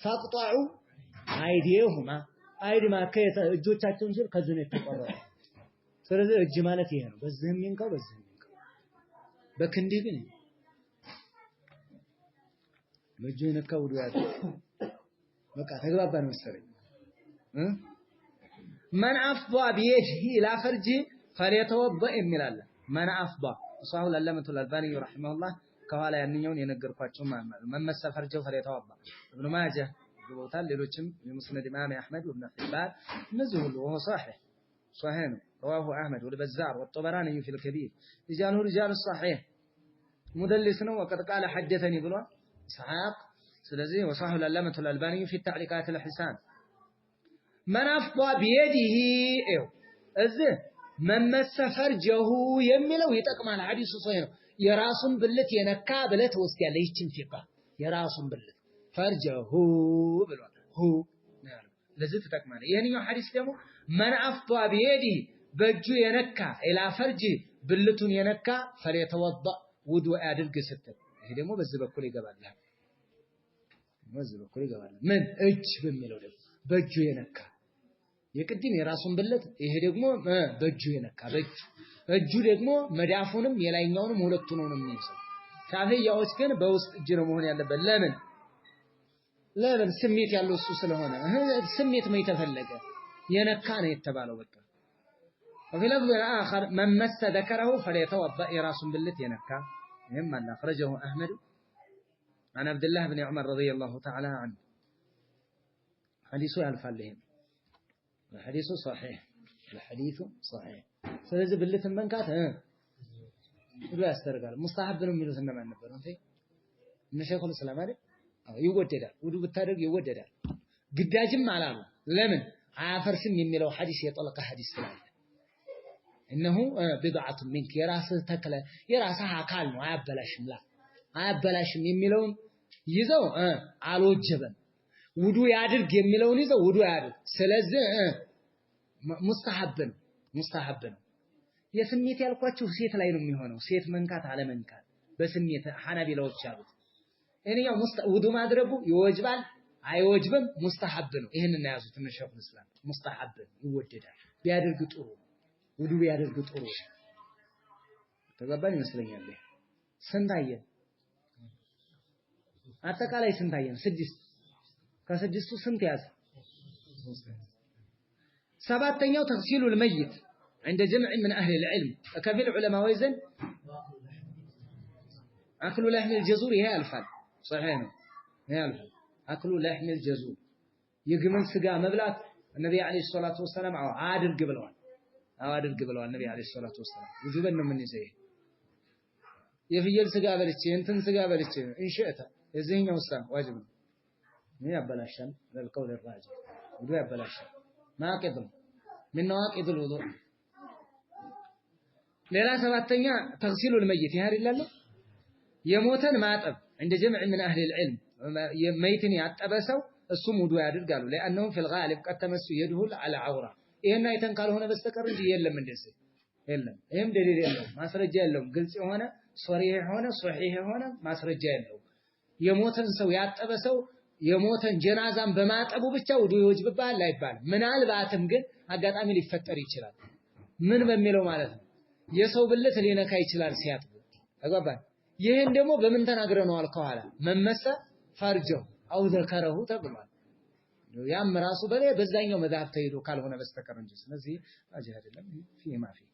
Speaker 1: ፈቅጧዑ አይዲሁማ አይድማ እጆቻቸውን ሲል ከዚህ ነው የተቆረጠው ስለዚህ እጅ ማለት ይሄ ነው በዚህም ይንካው በክንዲህ ግን በእጁ የነካ ውዱእ ያድርግ በቃ ተግባባን መሰለኝ من أفضى بيده إلى فرجه فليتوضأ የሚላል من أفضى صاحب العلامة الألباني رحمه الله ከኋላ ያንኛውን የነገርኳችሁ መመሰ ፈርጀው فليتوضأ ابن ماجه ግቦታል ሌሎችም የሙስነድ ኢማም አህመድ ወibን ሒባን እነዚህ ሁሉ هو صحيح ነው رواه أحمد والبزار والطبراني في الكبير رجال الصحيح مدلس ነው وقد قال حدثني ብሏል إسحاق ስለዚህ وصححه العلامة الألباني في التعليقات الحسان من أفضى بيده እዚህ መመሰ ፈርጀሁ የሚለው ይጠቅማል ሐዲሱ ሶሂህ ነው የራሱን ብልት የነካ ብለት ወስያለ ይችን ፊቃ የራሱን ብልት ፈርጀሁ ብሏል ለዚህ ተጠቅማለ ይሄንኛው ሐዲስ ደግሞ من أفضى بيده በእጁ የነካ ኢላ ፈርጂ ብልቱን የነካ فليتوضأ ውዱእ ያድርግ ስትል ይሄ ደግሞ በዚህ በኩል ይገባል ምን እጅ በሚለው ደግሞ በእጁ የነካ የቅድም የራሱን ብልት ይሄ ደግሞ በእጁ የነካ እጁ ደግሞ መዳፉንም የላይኛውንም ሁለቱንም ነው የሚይዘው ሻፊዒዎች ግን በውስጥ እጅ ነው መሆን ያለበት ለምን ስሜት ያለው እሱ ስለሆነ ስሜት ነው የተፈለገ የነካ ነው የተባለው በቃ وفي لفظ آخر من مس ذكره فليتوضأ يراس باللت ينكا مما أخرجه أحمد عن عبد الله بن عمر رضي الله تعالى عنه حديثه يالفالهم الحديث صحيح ስለዚህ ብልትን መንካት ሁሉ ያስተርጋል ሙስታሐብ ነው የሚሉት እነማን ነበሩ እንዴ እነ ሸይኹል እስላም አይደል ይወደዳል ውዱ ብታደርግ ይወደዳል ግዳጅም አላሉ ለምን አያፈርስም የሚለው ሐዲስ የጠለቀ ሐዲስ ስላለ እነሆ ቢድዓቱ ሚንክ የራስህ ተክለ የራስህ አካል ነው አያበላሽም የሚለውን ይዘው አልወጀበም ውዱ ያድርግ የሚለውን ይዘው ውዱ ያድርግ ስለዚህ ሙስታሐብ ነው የስሜት ያልኳችሁ ሴት ላይ ነው የሚሆነው ሴት መንካት አለ መንካት በስሜት ሐናቢላዎች አሉት እኔው ውዱ ማድረጉ ይወጅባል አይወጅብም ሙስታሐብ ነው ይሄንን ያዙት እነ ሸይኹል እስላም ሙስታሐብ ይወደዳል ቢያደርግ ጥሩ ውዱ ቢያደርግ ጥሩ ተገባኝ ይመስለኛል ስንታየን አጠቃላይ ስንታየን 6 ከስድስቱ ስንት ያዝ سبعتኛው تغسيل الميت عند جمع من أهل العلم كفيل علماء ويزن أكل لحم الجزور هي الفال صحيح هي الفال أكل لحم الجزور يقمن سقا مبلات النبي عليه الصلاة والسلام عادل قبلوان النبي عليه الصلاة والسلام وجوبنا من نسيه يفيل سقا بلتش انتن سقا بلتش إن شئت يزهين يوسان واجب ما يبلاشن للقول الراجح ودو يبلاشن ناقض من نواقض الوضوء ሌላ ሰባተኛ تغسيل الميت ያህር ይላል የሞተን ማጠብ عند جمع من اهل العلم የመይትን ያጠበ ሰው እሱም ውዱ ያድርጋሉ لانه في الغالب قد تمس يده على عوره ይሄን አይተን ካልሆነ በስተቀር እንጂ የለም እንደዚህ የለም ይሄም ደሊል የለው ማስረጃ የለው ግልጽ የሆነ ሶሪህ የሆነ ሶሂህ የሆነ ማስረጃ የለው የሞተን ሰው ያጠበ ሰው የሞተን ጀናዛን በማጠቡ ብቻ ውዱ ይወጅብባል አይባልም ምናልባትም ግን አጋጣሚ ሊፈጠር ይችላል ምን በሚለው ማለት ነው የሰው ብልት ሊነካ ይችላል ሲያጥቡ ተጓባን ይሄን ደግሞ በምን ተናግረነዋል ከኋላ መመሰ ፈርጀው አው ዘከረሁ ተብሏል ያም ራሱ በዛኛው መዛፍ ተይዶ ካልሆነ በስተቀር እንጂ ስለዚህ አጅህ አይደለም في ما في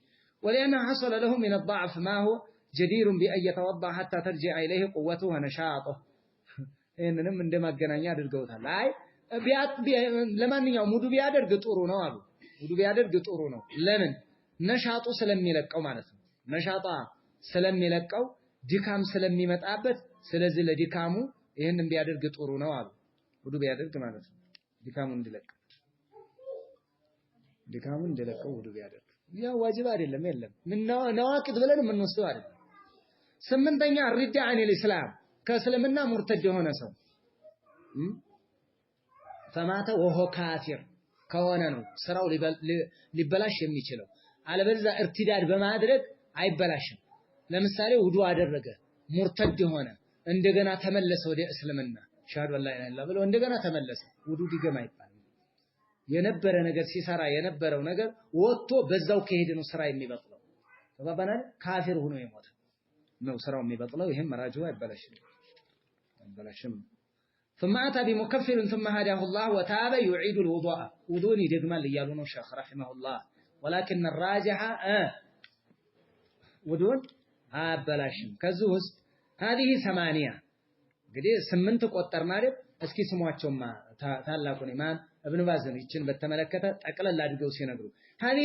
Speaker 1: ولأن حصل له من الضعف ما هو جدير بأن يتوضأ حتى ترجع إليه قوته ونشاطه ይሄንንም እንደማገናኛ አድርገውታል አይ ለማንኛውም ውዱ ቢያደርግ ጥሩ ነው አሉ ውዱ ቢያደርግ ጥሩ ነው ለምን ነሻጡ ስለሚለቀው ማለት ነው ነሻጣ ስለሚለቀው ድካም ስለሚመጣበት ስለዚህ ለድካሙ ይሄንን ቢያደርግ ጥሩ ነው አሉ ውዱ ቢያደርግ ማለት ነው ድካሙ እንዲለቀው ውዱ ቢያደርግ ያ ዋጅብ አይደለም የለም ምን ነዋቂድ ብለን ምን ወስደው አይደለም ስምንተኛ ሪዳ አን الاسلام ከእስልምና ሙርተድ የሆነ ሰው ፈማተ ወሆ ካፊር ከሆነ ነው ስራው ሊበላሽ የሚችለው አለበለዚያ እርቲዳድ በማድረግ አይበላሽም ለምሳሌ ውዱ አደረገ ሙርተድ ሆነ እንደገና ተመለሰ ወደ እስልምና ሻሃዱ አላ ኢላሃ ኢላላህ ብሎ እንደገና ተመለሰ ውዱ ዲገማ አይባልም የነበረ ነገር ሲሰራ የነበረው ነገር ወጥቶ በዛው ከሄደ ነው ስራ የሚበቅለው ተባባናል ካፊር ሆኖ የሞተ ነው ስራው የሚበቅለው ይሄም መራጁ አይበላሽም ثم أتى بمكفر ثم هداه الله وتاب يعيد الوضوء وضوء يدغمال يالو شيخ رحمه الله ولكن الراجح وضوء አበላሽም ከዚህ ውስጥ هذه 8 እንግዲህ 8 ቆጠርን አይደል እስኪ ስሟቸውማ ታላቁን ኢማም ኢብኑ ባዝ ይችን በተመለከተ ጠቅለል አድርገው ሲነግሩ هذه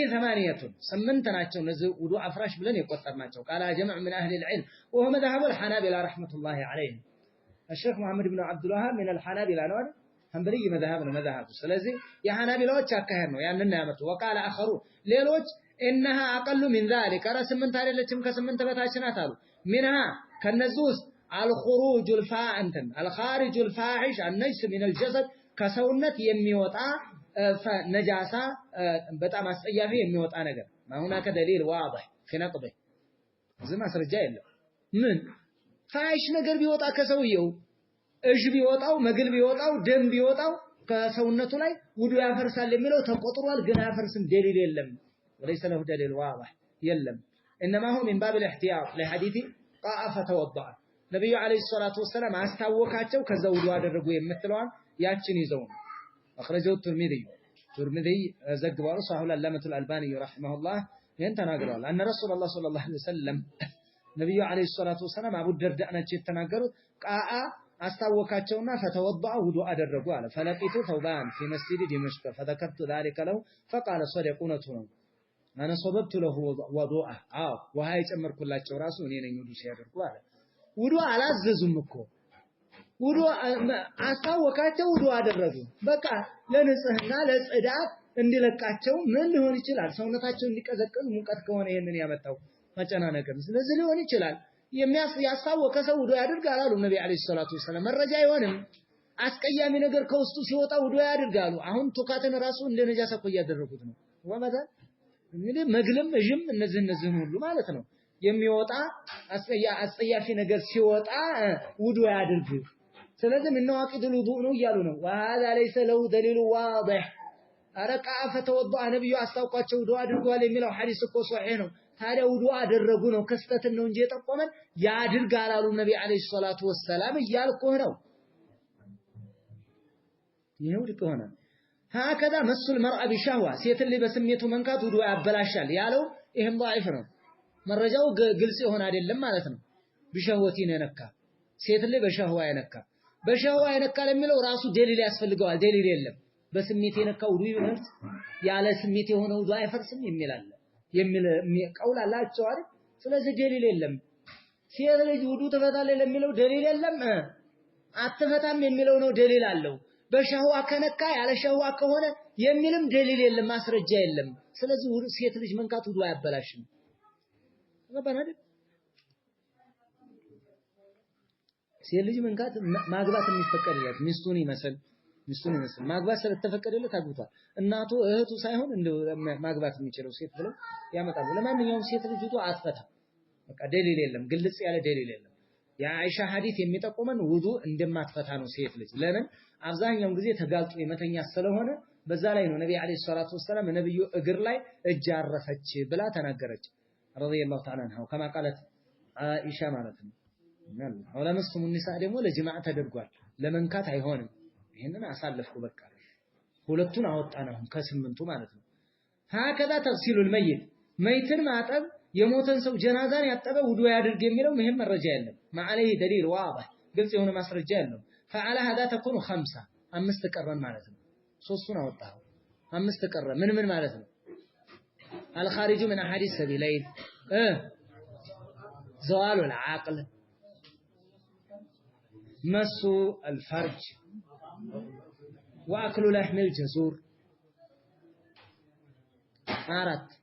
Speaker 1: 8 ናቸው እነዚህ ውዱ አፍራሽ ብለን የቆጠርናቸው ቃላ جمع من اهل العلم وهو مذهب الحنابلة رحمة الله عليهم الشيخ محمد بن عبد الوهاب من الحنابلة ነው ሐንበሊ መذهب ስለዚህ የሐናቢላዎች አካሄድ ነው ያንና ያመጡ وقال اخرون ሌሎች انها اقل من ذلك ራ 8 አይደለችም ከ8 በታች ናት አሉ منها ከነዚህ ውስጥ الخروج الخارج الفاحش النجس من الجسد ከሰውነት የሚወጣ ነጃሳ በጣም አስጸያፊ የሚወጣ ነገር ማሁናከ ደሊል واضح في نقضه ዝም ማስረጃ የለም ምን ፋይሽ ነገር ቢወጣ ከሰውየው እጅ ቢወጣው መግል ቢወጣው ደም ቢወጣው ከሰውነቱ ላይ ውዱ ያፈርሳል የሚለው ተቆጥሯል ግን ያፈርስም ደሊል የለም وليس له دليل واضح የለም انما هو من باب الاحتياط لحديث قاف توضأ ነብዩ አለይሂ ሰላቱ ወሰለም አስታወካቸው ከዛ ውዱ አደረጉ የምትለዋን ያችን ይዘው اخرجوا الترمذي ዘግቧል صحيح العلامة الألباني رحمه الله ይሄን ተናግረዋል። አነ ረሱላህ ሰለላሁ ዐለይሂ ወሰለም ነብዩ ዐለይሂ ሰላቱ ወሰለም አቡ ደርዳ ናቸው የተናገሩት ቃአ አስታወካቸውና ፈተወضع ውዱእ አደረጉ አለ ፈለቂቱ ተውባን في مسجد دمشق فذكرت ذلك له فقال صدقونته ነው አነ ሰበብቱ له وضوءه ውሃ የጨመርኩላቸው ራሱ እኔ ነኝ ውዱእ ሲያደርጉ አለ ውዱእ አላዘዙም እኮ ውዱእ አስታወካቸው ውዱእ አደረጉ በቃ ለንጽህና ለጽዳት እንዲለቃቸው ምን ሊሆን ይችላል ሰውነታቸው እንዲቀዘቅዝ ሙቀት ከሆነ ይሄንን ያመጣው መጨናነቅም ስለዚህ ሊሆን ይችላል ያሳወቀ ሰው ውዱእ ያድርጋል አሉ ነብዩ አለይሂ ሰላቱ ወሰለም መረጃ አይሆንም አስቀያሚ ነገር ከውስጡ ሲወጣ ውዱእ ያድርጋሉ አሁን ቱካተን ራሱ እንደ ነጃሳ እኮ ያደረጉት ነው ወመዳ እንግዲህ መግለም እጅም እነዚህ ሁሉ ማለት ነው የሚወጣ አስቀያፊ ነገር ሲወጣ ውዱእ ያድርግ ስለዚህ ምን ዋቂዱል ውዱእ ነው ይያሉ ነው وهذا ليس له دليل واضح አረቃ ፈተወضع ነብዩ አስታውቋቸው ውዱእ አድርጓል የሚለው ሐዲስ እኮ ሶሒህ ነው ታዲያ ውዱእ አደረጉ ነው ክስተትን ነው እንጂ የጠቆመን ያድርግ አላሉ ነብዩ አለይሂ ሰላቱ ወሰለም እያልኩህ ነው ይሄው ልከሆነ هكذا مس المرأة بشهوة ሴት ልጅ በስሜቱ መንካት ውዱእ ያበላሻል ያለው ይሄም ضعيف ነው መረጃው ግልጽ ይሆን አይደለም ማለት ነው بشهوتين የነካ ሴት ልጅ በሸህዋ የነካ በሸህዋ የነካ ለሚለው ራሱ ደሊል ያስፈልገዋል ደሊል የለም በስሜት የነካ ውዱእ ይፈርስ ያለ ስሜት የሆነ ውዱእ አይፈርስም የሚል ቀውል አላቸው አይደል ስለዚህ ደሊል የለም ሴት ልጅ ውዱእ ትፈታለች ለሚለው ደሊል የለም አትፈታም የሚለው ነው ደሊል አለው በሸህዋ ከነካ ያለ ሸህዋ ከሆነ የሚልም ደሊል የለም ማስረጃ የለም ስለዚህ ሴት ልጅ መንካት ውዱእ አያበላሽም ገባናል ሴት ልጅ መንካት ማግባት የሚፈቀድለት ሚስቱን ይመስል ማግባት ስለተፈቀደለት አግብቷል እናቱ እህቱ ሳይሆን እንደው ማግባት የሚችለው ሴት ብለው ያመጣሉ ለማንኛውም ሴት ልጅ ውዱእ አትፈታ በቃ ደሊል የለም ግልጽ ያለ ደሊል የለም የአይሻ ሐዲስ የሚጠቁመን ውዱእ እንደማትፈታ ነው ሴት ልጅ ለምን አብዛኛውን ጊዜ ተጋልጦ የመተኛ ስለሆነ በዛ ላይ ነው ነብዩ አለይሂ ሰላቱ ወሰለም ነብዩ እግር ላይ እጅ አረፈች ብላ ተናገረች ረዲየላሁ ተዓላ ዐንሃ ከማ ቃለት አይሻ ማለት ነው ወለመስሙ ኒሳ ደግሞ ለጅማዕ ተደርጓል ለመንካት አይሆንም ይሄንን አሳለፍኩ በቃ ሁለቱን አወጣናው ከስምንቱ ማለት ነው هكذا تغسيل الميت መይትን ማጠብ የሞተን ሰው ጀናዛን ያጠበ ውዱእ ያድርግ የሚለው ምንም መረጃ የለም ማዓለይ ደሊል واضح ግልጽ የሆነ ማስረጃ የለም فعلى هذا تكون 5 አምስት ቀረን ማለት ነው ሶስቱን አወጣው አምስት ቀረ ምን ማለት ነው الخارج من احاديث سبيلين زوال العقل مس الفرج واكل لحم الجزور 4